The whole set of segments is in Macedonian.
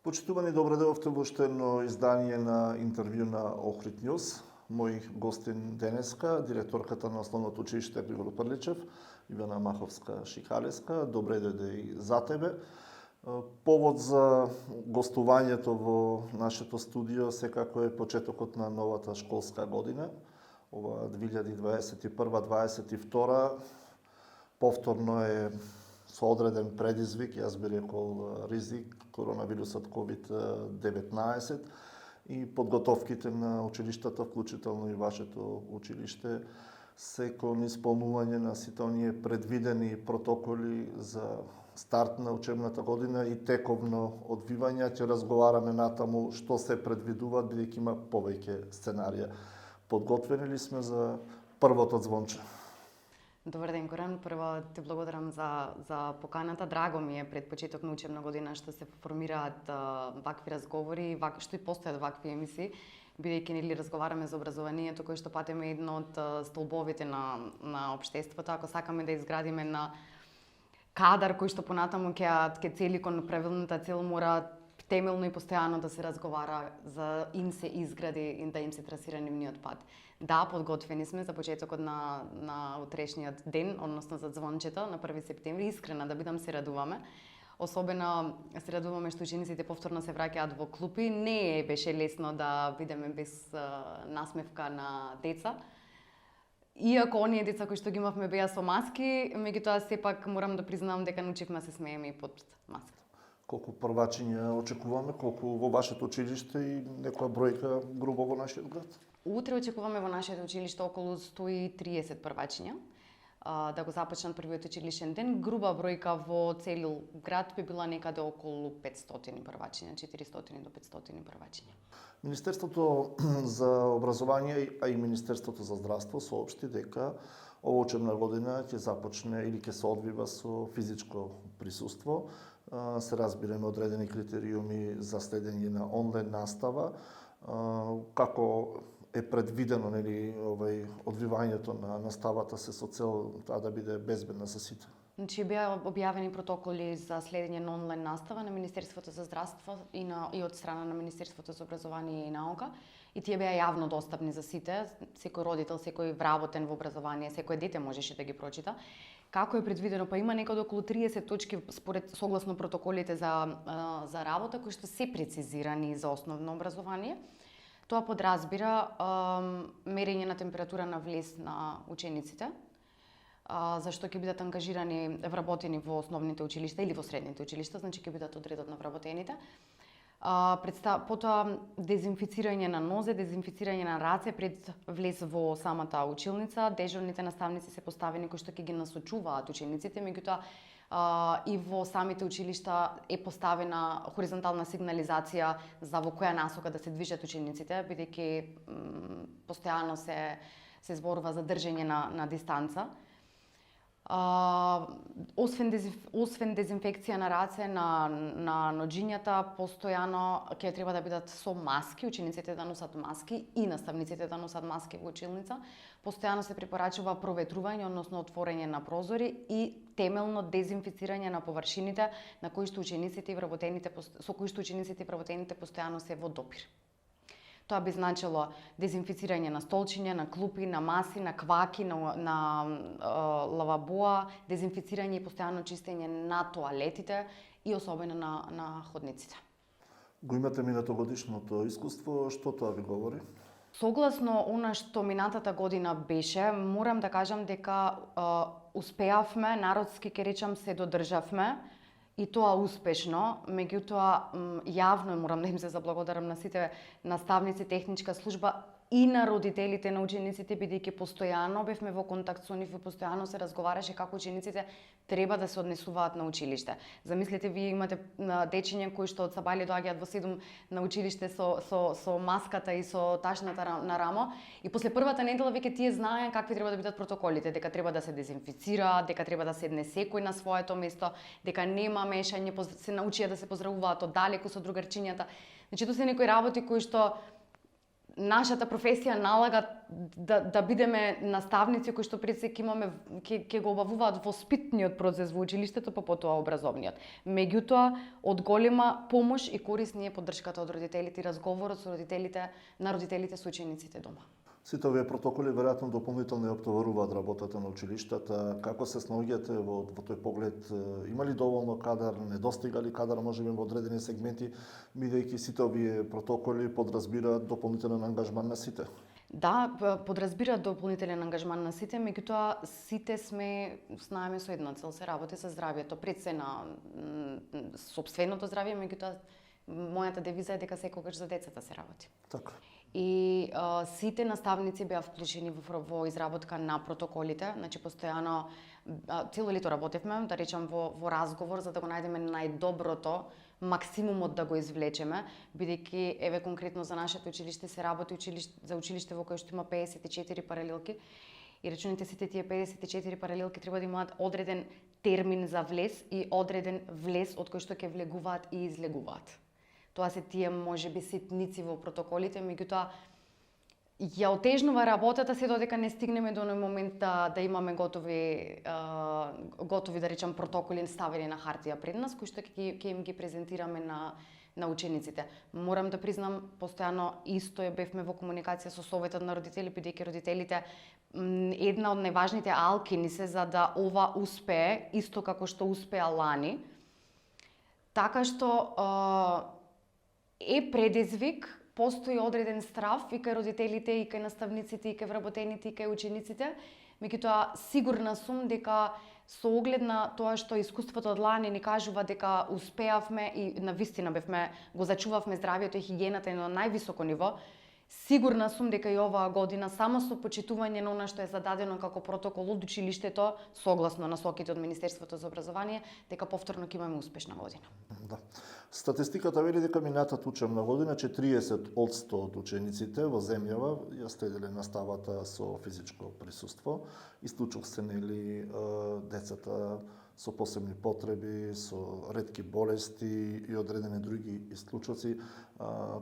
Почитувани, добре дојдовте во уште едно издание на интервју на Охрид Нјуз. Мој гостин денеска, директорката на Основното училиште Григор Прличев, Ивана Маховска-Шикалеска. Добре дојде и за тебе. Повод за гостувањето во нашето студио секако е почетокот на новата школска година. Ова 2021-2022 повторно е со одреден предизвик, јас би рекол ризик, коронавирусот COVID-19 и подготовките на училиштата, вклучително и вашето училиште, се кон исполнување на сите оние предвидени протоколи за старт на учебната година и тековно одвивање. Ќе разговараме натаму што се предвидува, бидејќи има повеќе сценарија. Подготвени ли сме за првото звонче? Добар ден, Коран. Прво ти благодарам за поканата. Драго ми е пред почеток на учебна година што се формираат вакви разговори, што и постојат вакви емисии, бидејќи нели разговараме за образованието, кој што патеме едно од столбовите на општеството. Ако сакаме да изградиме на кадар кој што понатаму ќе цели кон правилната цел, мора темелно и постојано да се разговара за им се изгради и да им се трасира нивниот пат. Да, подготвени сме за почетокот на утрешниот ден, односно за звончето на 1 септември. Искрена да бидам, се радуваме. Особено се радуваме што учениците повторно се враќаат во клупи. Не беше лесно да бидеме без насмевка на деца. Иако оние деца кои што ги имавме беа со маски, меѓутоа сепак морам да признам дека научивме да се смееме и под маска. Колку првачиња очекуваме, колку во вашето училиште и некоја бројка грубо во нашиот град? Утре очекуваме во нашето училиште околу 130 првачиња да го започнат првиот училишен ден. Груба бројка во цел град би била некаде околу 500 првачиња, 400 до 500 првачиња. Министерството за образование, а и Министерството за здравство соопшти дека ова учебна година ќе започне или ќе се одвива со физичко присуство. Се разбираме одредени критериуми за следење на онлайн настава. Како е предвидено нели одвивањето на наставата се со цел таа да биде безбедна за сите? Значи беа објавени протоколи за следење на онлайн настава на Министерството за здравство и од страна на Министерството за образование и наука, и тие беа јавно достапни за сите. Секој родител, секој вработен во образование, секој дете можеше да ги прочита. Како е предвидено? Па има некаде околу 30 точки согласно протоколите за работа кои што се прецизирани за основно образование. Тоа подразбира мерење на температура на влез на учениците, зашто ќе бидат ангажирани вработени во основните училишта или во средните училишта, значи ќе бидат од редот на вработените. Потоа дезинфицирање на нозе, дезинфицирање на раце пред влез во самата училница. Дежурните наставници се поставени кои што ќе ги насочуваат учениците, меѓутоа и во самите училишта е поставена хоризонтална сигнализација за во која насока да се движат учениците, бидејќи постојано се зборува за држење на дистанца. Освен дезинфекција на раце, на ноџињата, постојано ќе треба да бидат со маски, учениците да носат маски и наставниците да носат маски во училница. Постојано се препорачува проветрување, односно отворање на прозори и темелно дезинфицирање на површините на кои што учениците и вработените постојано се во допир. Тоа би значило дезинфицирање на столчиња, на клупи, на маси, на кваки, на лавабоа, дезинфицирање и постојано чистење на тоалетите и особено на ходниците. Го имате минатогодишното искуство, што тоа ви говори? Согласно она што минатата година беше, морам да кажам дека успеавме, народски ке речам, се додржавме, и тоа успешно. Меѓутоа, јавно морам да им се заблагодарам на сите наставници, техничка служба и на родителите на учениците, бидејќи постојано бевме во контакт со нив и постојано се разговараше како учениците треба да се однесуваат на училиште. Замислете, вие имате дечиња кои што од сабајле доаѓаат во 7 на училиште со маската и со ташната на рамо, и после првата недела веќе тие знаеа какви треба да бидат протоколите, дека треба да се дезинфицира, дека треба да седне секој на своето место, дека нема мешање, се научија да се поздравуваат оддалеку со другарчињата. Значи, тоа се некои работи кои што нашата професија налага да бидеме наставници кои што пред се ќе го обавуваат воспитниот процес во училиштето, па потоа образовниот. Меѓутоа, од голема помош и корист ни е поддршката од родителите и разговорот со родителите со учениците дома. Сите овие протоколи веројатно дополнително ја оптоваруваат работата на училиштата. Како се снаоѓате во тој поглед? Има ли доволно кадар, недостига ли кадар можеби во одредени сегменти, бидејќи сите овие протоколи подразбираат дополнителен ангажман на сите? Да, подразбираат дополнителен ангажман на сите, меѓутоа сите знаеме со една цел, се работи со здравјето, пред се на сопственото здравје, меѓутоа мојата девиза е дека секогаш за децата се работи. Така. И сите наставници беа вклучени во изработка на протоколите, значи постојано цело лето работевме, да речам во разговор за да го најдеме најдоброто, максимумот да го извлечеме, бидејќи еве конкретно за нашето училиште се работи за училиште во кое што има 54 паралелки и рачуните сите тие 54 паралелки треба да имаат одреден термин за влез и одреден влез од кој што ќе влегуваат и излегуваат. Тоа се тие можеби ситници во протоколите, меѓутоа ја отежнува работата се додека не стигнеме до оној момент да имаме готови да речам протоколи ставени на хартија пред нас, кои што ќе им ги презентираме на учениците. Морам да признам, постојано исто бевме во комуникација со советот на родители, бидејќи родителите една од најважните алкини се за да ова успее, исто како што успеа лани. Така што е предизвик, постои одреден страв и кај родителите, и кај наставниците, и кај вработените, и кај учениците. Меѓутоа, сигурна сум дека со оглед на тоа што искуството од лани ни кажува дека успеавме и навистина го зачувавме здравјето и хигиената на највисоко ниво, сигурна сум дека и оваа година само со почитување на она што е зададено како протокол од училиштето, согласно насоките од Министерството за образование, дека повторно ќе имаме успешна година. Да. Статистиката вели дека минатата учебна година 40% од учениците во земјава ја следеле наставата со физичко присуство. Исклучок се нели децата со посебни потреби, со ретки болести и одредени други исклучоци.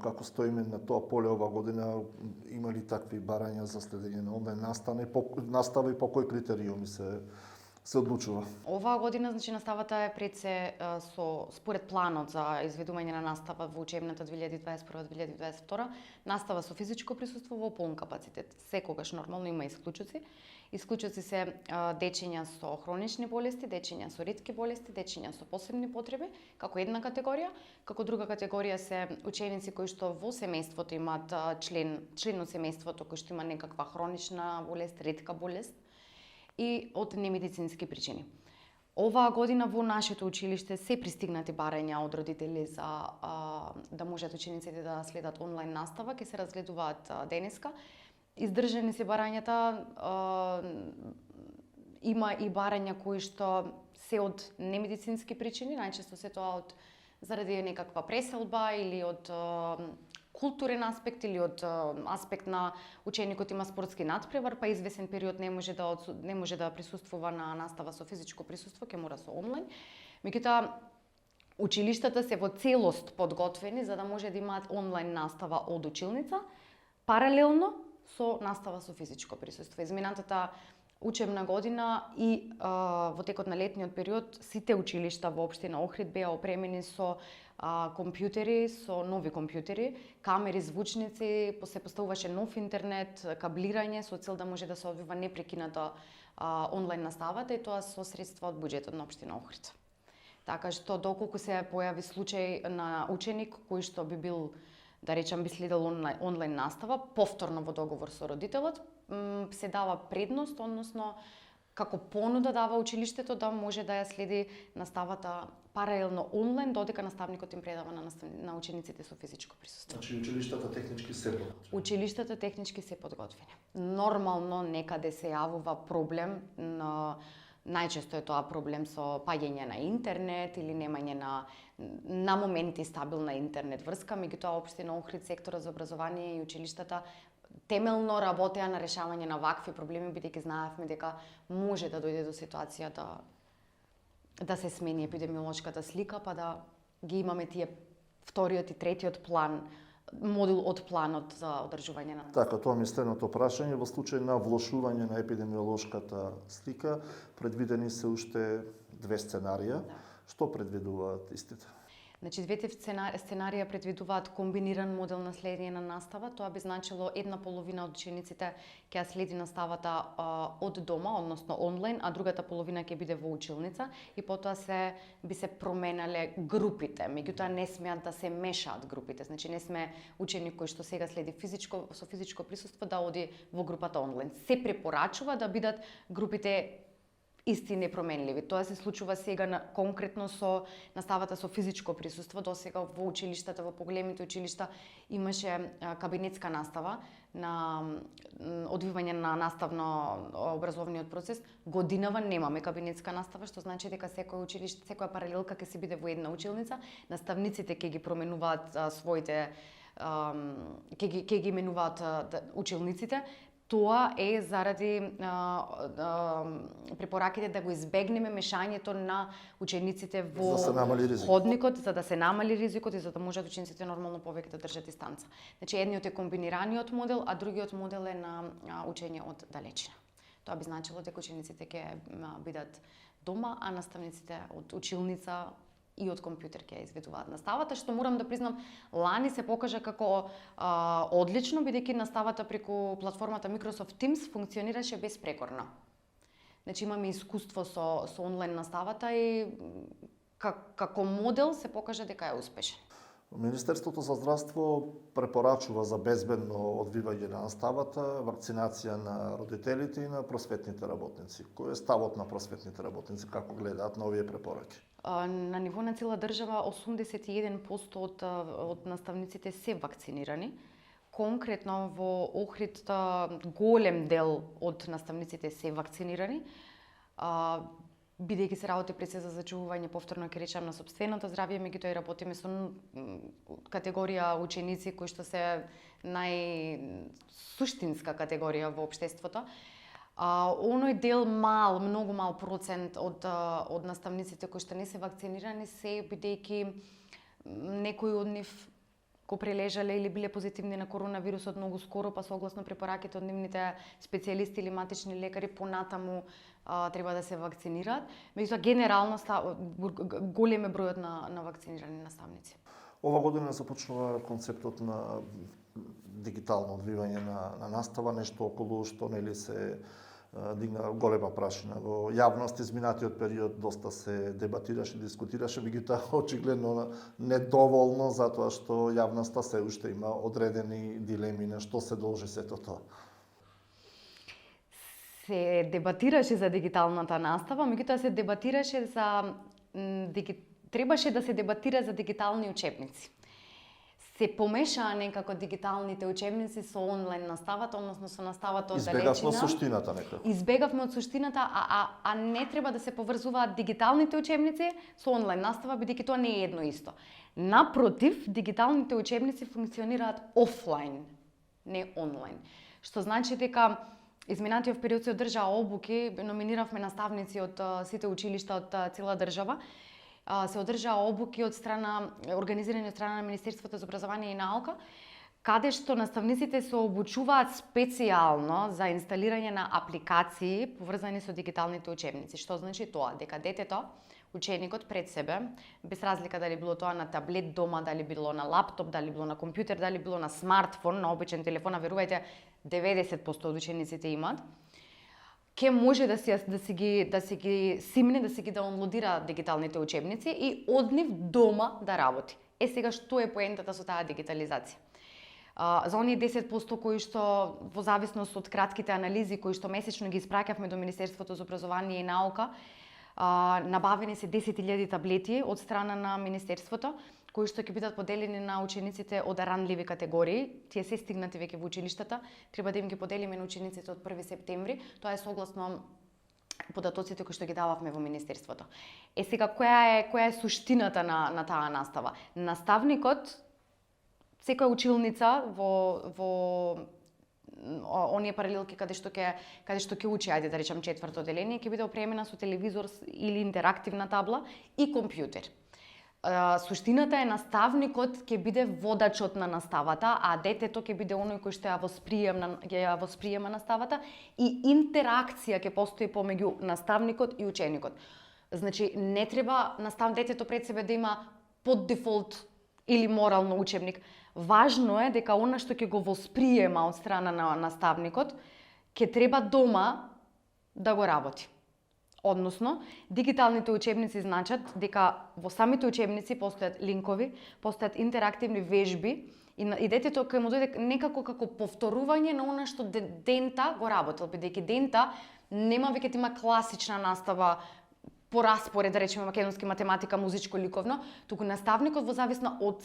Како стоиме на тоа поле ова година, има ли такви барања за следење на онлайн настава и по кои критериуми се одлучува? Оваа година, значи, наставата е пред се според планот за изведување на настава во учебната 2021-2022, настава со физичко присуство во полн капацитет. Секогаш нормално има исклучоци. Исклучоци се дечиња со хронични болести, дечиња со ретки болести, дечиња со посебни потреби, како една категорија. Како друга категорија се ученици кои што во семејството имаат член од семејството кој што има некаква хронична болест, ретка болест и од немедицински причини. Оваа година во нашето училиште се пристигнати барања од родители за да можат учениците да следат онлайн настава, ќе се разгледуваат денеска. Издржани се барањата, има и барања кои што се од немедицински причини, најчесто се тоа заради некаква преселба или од културен аспект или од аспект на ученикот има спортски надпревар, па извесен период не може да присуствува на настава со физичко присуство, ќе мора со онлайн. Меѓутоа, училиштата се во целост подготвени за да може да имаат онлайн настава од училница, паралелно со настава со физичко присуство. Изминатата учебна година и во текот на летниот период сите училишта во општина Охрид беа опремени со компјутери, со нови компјутери, камери, звучници, се поставуваше нов интернет, каблирање со цел да може да се одвива непрекинато онлайн наставата и тоа со средства од буџетот на општина Охрид. Така што доколку се појави случај на ученик кој што би бил, да речам, би следел онлайн настава, повторно во договор со родителот, се дава предност, односно како понуда дава училиштето да може да ја следи наставата паралелно онлайн, додека наставникот им предава на учениците со физичко присуство. Значи училиштата технички се подготвени. Училиштата технички се подготвени. Нормално некаде се јавува проблем, најчесто е тоа проблем со паѓање на интернет или немање на моменти стабилна интернет врска, меѓутоа општина Охрид, секторот за образование и училиштата темелно работеа на решавање на вакви проблеми, бидејќи знаевме дека може да дојде до ситуација да се смени епидемиолошката слика, па да ги имаме тие вториот и третиот план модул од планот за одржување на Така, тоа ми е следното прашање. Во случај на влошување на епидемиолошката слика, предвидени се уште две сценарија. Што предвидуваат истите? Значи, двете сценарија предвидуваат комбиниран модел на следење на настава. Тоа би значило една половина од учениците ќе ја следи наставата од дома, односно онлайн, а другата половина ќе биде во училница и потоа би се променале групите. Меѓутоа не смеат да се мешаат групите. Значи не сме ученик кој што сега следи со физичко присуство да оди во групата онлайн. Се препорачува да бидат групите исти непроменливи. Тоа се случува сега конкретно со наставата со физичко присуство. Досега во училиштата, во поголемите училишта имаше кабинетска настава на одвивање на наставно-образовниот процес. Годинава немаме кабинетска настава, што значи дека секој училиште, секоја паралелка ќе се биде во една училница. Наставниците ќе ги променуваат своите ќе ги менуваат училниците. Тоа е заради препораките да го избегнеме мешањето на учениците во ходникот, за да се намали ризикот и за да можат учениците нормално повеќе да држат дистанца. Значи едниот е комбинираниот модел, а другиот модел е на учење од далечина. Тоа би значило дека учениците ќе бидат дома, а наставниците од училница и од компјутер ќе изведуваат наставата, што морам да признам, лани се покажа како одлично, бидејќи наставата преку платформата Microsoft Teams функционираше безпрекорно. Значи имаме искуство со онлайн наставата и како модел се покажа дека е успешен. Министерството за здравство препорачува за безбедно одвивање на наставата, вакцинација на родителите и на просветните работници. Кој е ставот на просветните работници, како гледаат на овие препораки? На ниво на цела држава 81% од наставниците се вакцинирани. Конкретно во Охрид голем дел од наставниците се вакцинирани. Бидејќи се работи пред се за зачувување, повторно ќе речам, на сопственото здравје, меѓутоа и работиме со категорија ученици кои што се најсуштинска категорија во општеството. Оној дел многу мал процент од наставниците кои што не се вакцинирани се бидејќи некои од нив го прележале или биле позитивни на коронавирусот многу скоро, па согласно препораките од нивните специјалисти или матични лекари понатаму треба да се вакцинираат. Меѓутоа генерално голем е бројот на вакцинирани наставници. Ова година започнува концептот на дигитално одвивање на настава, нешто околу што нели се дигна голема прашина во јавност. Изминатиот период доста се дебатираше, дискутираше, меѓутоа очигледно недоволно затоа што јавноста се уште има одредени дилеми на што се должи сето тоа. Се дебатираше за дигиталната настава, меѓутоа се дебатираше требаше да се дебатира за дигитални учебници. Се помешаа некако дигиталните учебници со онлайн наставата, односно со наставата од далечина. Избегавме од суштината некако. Избегавме од суштината, а не треба да се поврзуваат дигиталните учебници со онлайн настава, бидејќи тоа не е едно исто. Напротив, дигиталните учебници функционираат офлайн, не онлайн. Што значи дека изминатиот период се одржаа обуки, номиниравме наставници од сите училишта од цела држава. Се одржаа обуки организирани од страна на Министерството за образование и наука, каде што наставниците се обучуваат специјално за инсталирање на апликации поврзани со дигиталните учебници. Што значи тоа? Дека детето, ученикот пред себе, без разлика дали било тоа на таблет дома, дали било на лаптоп, дали било на компјутер, дали било на смартфон, на обичен телефон, верувајте, 90% од учениците имаат, ќе може да си ги симне, да си ги даунлодира дигиталните учебници и од нив дома да работи. Сега што е поентата со таа дигитализација? За оние 10% кои што во зависност од кратките анализи кои што месечно ги испраќавме до Министерството за образование и наука, набавени се 10.000 таблети од страна на Министерството, кои што ќе бидат поделени на учениците од ранливи категории. Тие се стигнати веќе во училиштата, треба да им ги поделиме на учениците од 1 септември. Тоа е согласно податоците кои што ги дававме во Министерството. Сега, која е суштината на таа настава? Наставникот, секоја училница во оние паралелки каде што ќе учи, ајде да речам 4-то одделение, ќе биде опремена со телевизор или интерактивна табла и компјутер. суштината е наставникот ќе биде водачот на наставата, а детето ќе биде оној кој што ја восприема наставата и интеракција ќе постои помеѓу наставникот и ученикот. Значи, не треба детето пред себе да има под дефолт или морално учебник. Важно е дека она што ќе го восприема од страна на наставникот, ќе треба дома да го работи. Односно, дигиталните учебници значат дека во самите учебници постојат линкови, постојат интерактивни вежби и детето ќе му дојде некако како повторување на она што дента го работел, бидејќи дента нема веќе да има класична настава по распоред, да речеме македонски, математика, музичко, ликовно, туку наставникот во зависно од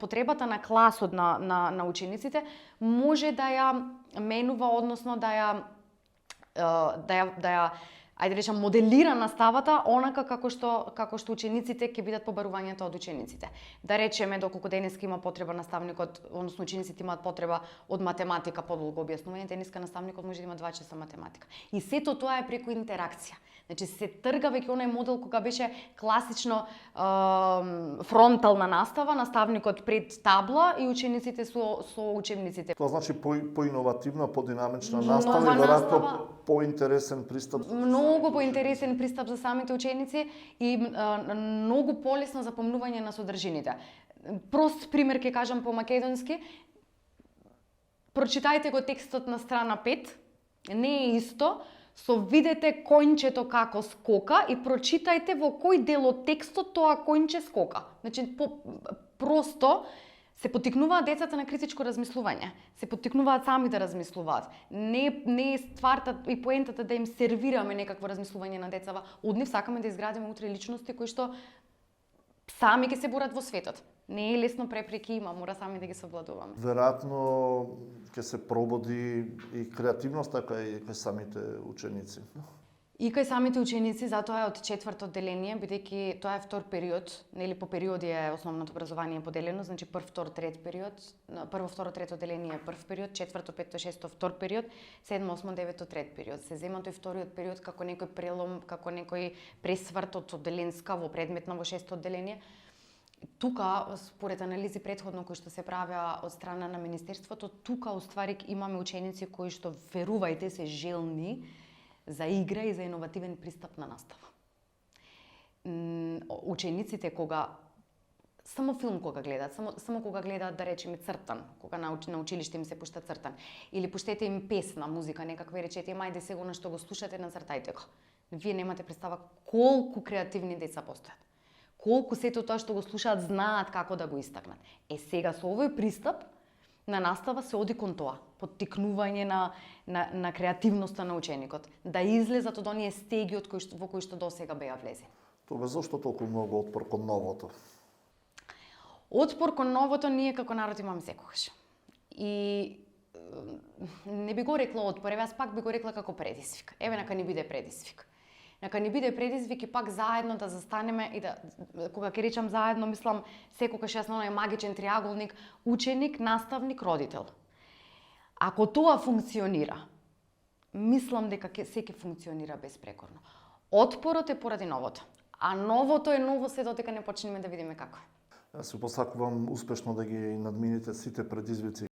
потребата на класот на учениците може да ја менува, односно да ја ајде речам моделира наставата онака како што учениците ќе бидат побарувањата од учениците. Да речеме доколку денеска има потреба наставникот, односно учениците имаат потреба од математика подолго објаснување, денеска наставникот може да има 2 часа математика. И сето тоа е преку интеракција. Значи се трга веќе онај модел кога беше класично фронтална настава, наставникот пред табла и учениците со учебниците. Тоа значи поиновативна, подинамична настава и веројатно поинтересен пристап. Многу поинтересен пристап за самите ученици и многу полесно запомнување на содржините. Прост пример ќе кажам по македонски. Прочитајте го текстот на страна 5. Не е исто со видете кончето како скока и прочитајте во кој дел од текстот тоа конче скока. Значи просто се поттикнуваат децата на критичко размислување, се поттикнуваат сами да размислуваат. Не е стварта и поентата да им сервираме некакво размислување на децава. Од нив сакаме да изградиме утре личности кои што сами ќе се борат во светот. Не е лесно, препреки има, мора сами да ги совладуваме. Веројатно ќе се пробуди и креативноста кај самите ученици. И кај самите ученици, затоа е од 4-то одделение, бидејќи тоа е втор период, нели по периоди е основното образование поделено, значи прв, втор, трет период, прво, второ, трето одделение е прв период, 4-то, 5-то, 6-то втор период, 7-то, 8-то, 9-то трет период. Се зема тој вториот период како некој прелом, како некој пресврт од одделенска во предметна во 6-то одделение. Тука, според анализи претходно кои што се правеа од страна на Министерството, тука уствари имаме ученици кои што, верувајте, се желни за игра и за иновативен пристап на настава. Учениците кога само филм кога гледаат, само кога гледаат, да речеме, цртан, кога на училиште им се пушта цртан, или пуштете им песна, музика, некаква и речете им ајде сега што го слушате, нацртајте го. Вие немате представа колку креативни деца постојат. Колку сето тоа што го слушаат знаат како да го истакнат. Сега со овој пристап на настава се оди кон тоа, поттикнување на креативноста на ученикот, да излезат од оние стеги во кои што досега беа влезени. Тоа зошто толку многу отпор кон новото? Отпор кон новото ние како народ имаме секогаш. И не би го рекла отпор, јас пак би го рекла како предизвик. Нека ни биде предизвик. Нека ни биде предизвик и пак заедно да застанеме и да, кога ќе речам заедно, мислам секогаш јас на оној магичен триаголник ученик, наставник, родител. Ако тоа функционира, мислам дека се ќе функционира безпрекорно. Отпорот е поради новото, а новото е ново се додека не почнеме да видиме како. Јас се посакувам успешно да ги надмините сите предизвици